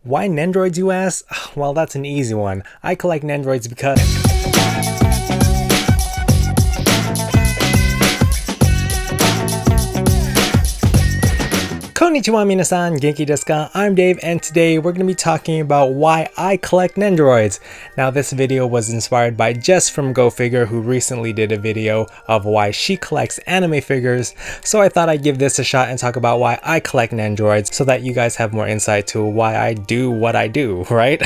Why Nendoroids, you ask? Well, that's an easy one. I collect Nendoroids because... Konnichiwa minasan, genki desu ka? I'm Dave, and today we're going to be talking about why I collect Nendoroids. Now, this video was inspired by Jess from Go Figure, who recently did a video of why she collects anime figures, so I thought I'd give this a shot and talk about why I collect Nendoroids so that you guys have more insight to why I do what I do, right?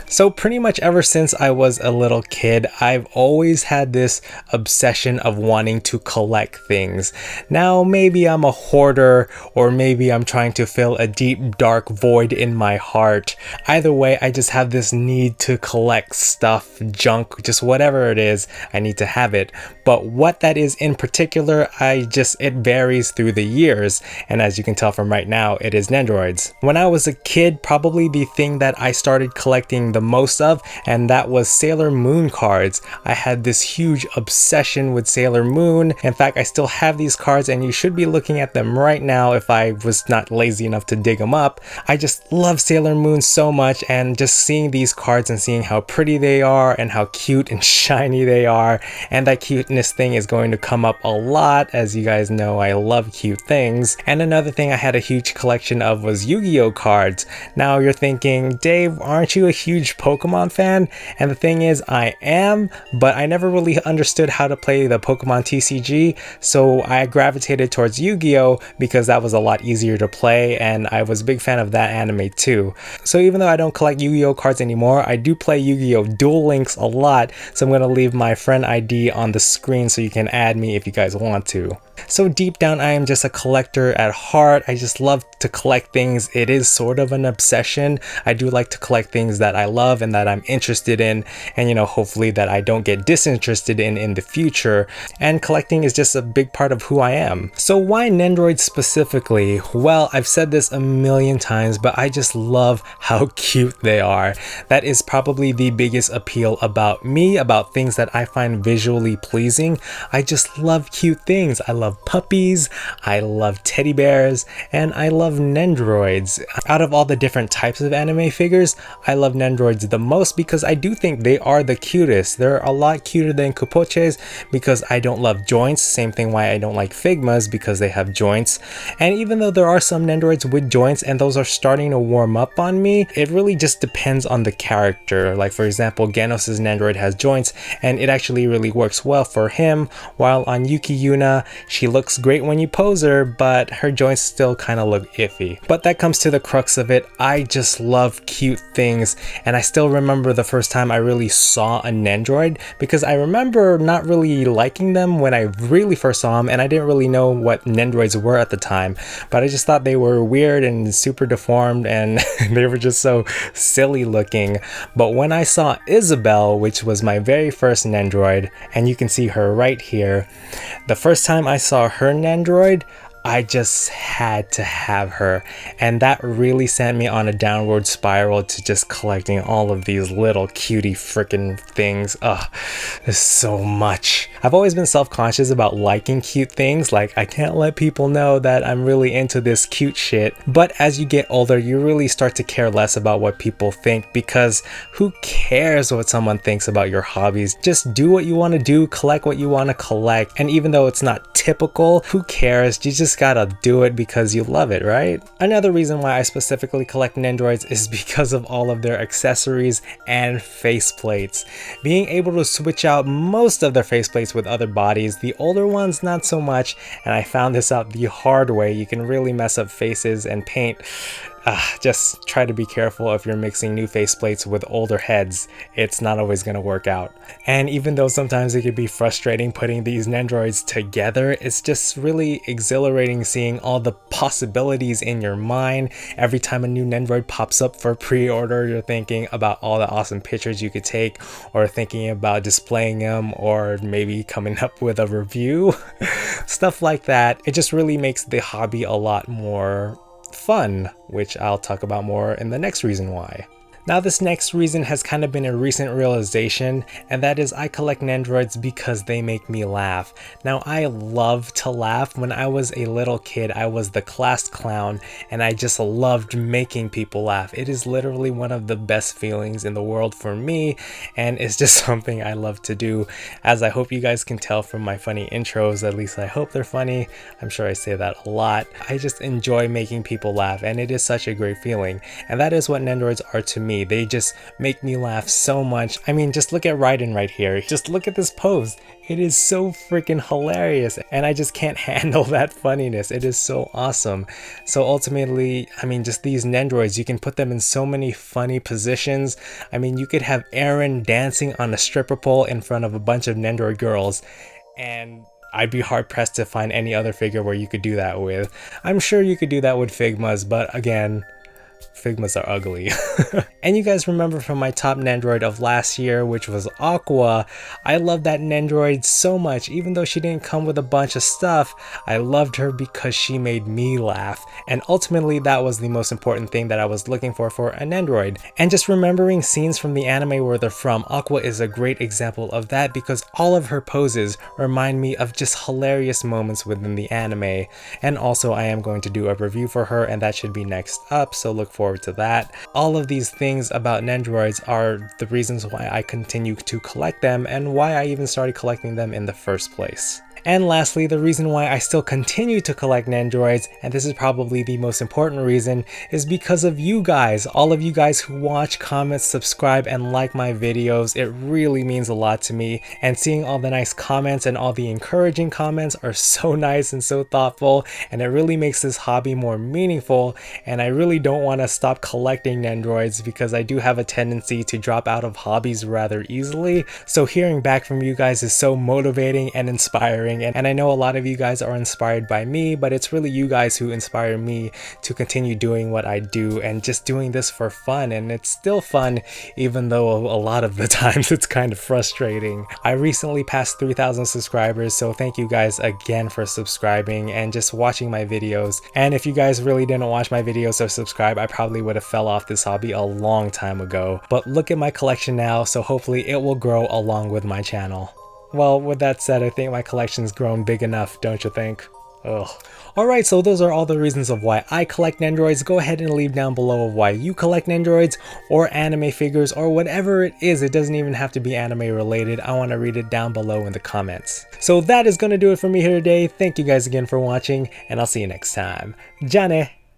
So pretty much ever since I was a little kid, I've always had this obsession of wanting to collect things. Now, maybe I'm a hoarder, or maybe I'm trying to fill a deep dark void in my heart. Either way, I just have this need to collect stuff, junk, just whatever it is, I need to have it. But what that is in particular, it varies through the years, and as you can tell from right now, it is Nendoroids. When I was a kid, probably the thing that I started collecting the most of, and that was Sailor Moon cards. I had this huge obsession with Sailor Moon. In fact, I still have these cards, and you should be looking at them right now if I was not lazy enough to dig them up. I just love Sailor Moon so much, and just seeing these cards and seeing how pretty they are and how cute and shiny they are, and that cuteness thing is going to come up a lot. As you guys know, I love cute things. And another thing I had a huge collection of was Yu-Gi-Oh cards. Now you're thinking, Dave, aren't you a huge Pokemon fan? And the thing is, I am, but I never really understood how to play the Pokemon TCG, so I gravitated towards Yu-Gi-Oh because that was a lot easier to play, and I was a big fan of that anime too. So even though I don't collect Yu-Gi-Oh cards anymore, I do play Yu-Gi-Oh Duel Links a lot, so I'm going to leave my friend ID on the screen so you can add me if you guys want to. So deep down, I am just a collector at heart. I just love to collect things. It is sort of an obsession. I do like to collect things that I love and that I'm interested in, and hopefully that I don't get disinterested in the future. And collecting is just a big part of who I am. So why Nendoroids specifically? Well, I've said this a million times, but I just love how cute they are. That is probably the biggest appeal about me, about things that I find visually pleasing. I just love cute things. I love puppies, I love teddy bears, and I love Nendoroids. Out of all the different types of anime figures, I love Nendoroids the most because I do think they are the cutest. They're a lot cuter than Kupoches because I don't love joints. Same thing why I don't like Figmas, because they have joints. And even though there are some Nendoroids with joints and those are starting to warm up on me, it really just depends on the character. Like for example, Genos' Nendoroid has joints and it actually really works well for him, while on Yuki Yuna, she looks great when you pose her, but her joints still kind of look iffy. But that comes to the crux of it. I just love cute things, and I still remember the first time I really saw a Nendoroid, because I remember not really liking them when I really first saw them, and I didn't really know what Nendoroids were at the time, but I just thought they were weird and super deformed, and they were just so silly looking. But when I saw Isabelle, which was my very first Nendoroid, and you can see her right here, the first time I saw her Nendoroid, I just had to have her, and that really sent me on a downward spiral to just collecting all of these little cutie freaking things. Ugh, there's so much. I've always been self-conscious about liking cute things, like I can't let people know that I'm really into this cute shit. But as you get older, you really start to care less about what people think, because who cares what someone thinks about your hobbies? Just do what you want to do, collect what you want to collect, and even though it's not typical, who cares? You just gotta do it because you love it, right? Another reason why I specifically collect Nendoroids is because of all of their accessories and faceplates. Being able to switch out most of their faceplates with other bodies, the older ones not so much, and I found this out the hard way. You can really mess up faces and paint. Just try to be careful if you're mixing new faceplates with older heads. It's not always going to work out. And even though sometimes it can be frustrating putting these Nendoroids together, it's just really exhilarating seeing all the possibilities in your mind. Every time a new Nendoroid pops up for pre-order, you're thinking about all the awesome pictures you could take, or thinking about displaying them, or maybe coming up with a review. Stuff like that. It just really makes the hobby a lot more fun, which I'll talk about more in the next reason why. Now this next reason has kind of been a recent realization, and that is I collect Nendoroids because they make me laugh. Now I love to laugh. When I was a little kid, I was the class clown and I just loved making people laugh. It is literally one of the best feelings in the world for me, and it's just something I love to do. As I hope you guys can tell from my funny intros, at least I hope they're funny. I'm sure I say that a lot. I just enjoy making people laugh, and it is such a great feeling. And that is what Nendoroids are to me. They just make me laugh so much. I mean, just look at Raiden right here. Just look at this pose. It is so freaking hilarious, and I just can't handle that funniness. It is so awesome. So ultimately, I mean, just these Nendoroids, you can put them in so many funny positions. I mean, you could have Aaron dancing on a stripper pole in front of a bunch of Nendoroid girls, and I'd be hard pressed to find any other figure where you could do that with. I'm sure you could do that with Figmas, but again, Figmas are ugly. And you guys remember from my top Nendoroid of last year, which was Aqua. I love that Nendoroid so much. Even though she didn't come with a bunch of stuff, I loved her because she made me laugh. And ultimately, that was the most important thing that I was looking for a Nendoroid. And just remembering scenes from the anime where they're from, Aqua is a great example of that because all of her poses remind me of just hilarious moments within the anime. And also, I am going to do a review for her, and that should be next up, so look forward to that. All of these things about Nendoroids are the reasons why I continue to collect them and why I even started collecting them in the first place. And lastly, the reason why I still continue to collect Nendoroids, and this is probably the most important reason, is because of you guys. All of you guys who watch, comment, subscribe, and like my videos. It really means a lot to me, and seeing all the nice comments and all the encouraging comments are so nice and so thoughtful, and it really makes this hobby more meaningful. And I really don't want to stop collecting Nendoroids because I do have a tendency to drop out of hobbies rather easily. So hearing back from you guys is so motivating and inspiring. And I know a lot of you guys are inspired by me, but it's really you guys who inspire me to continue doing what I do and just doing this for fun. And it's still fun, even though a lot of the times it's kind of frustrating. I recently passed 3,000 subscribers, so thank you guys again for subscribing and just watching my videos. And if you guys really didn't watch my videos or subscribe, I probably would have fell off this hobby a long time ago. But look at my collection now, so hopefully it will grow along with my channel. Well, with that said, I think my collection's grown big enough, don't you think? Ugh. Alright, so those are all the reasons of why I collect Nendoroids. Go ahead and leave down below of why you collect Nendoroids or anime figures or whatever it is. It doesn't even have to be anime related. I want to read it down below in the comments. So that is going to do it for me here today. Thank you guys again for watching, and I'll see you next time. Jane!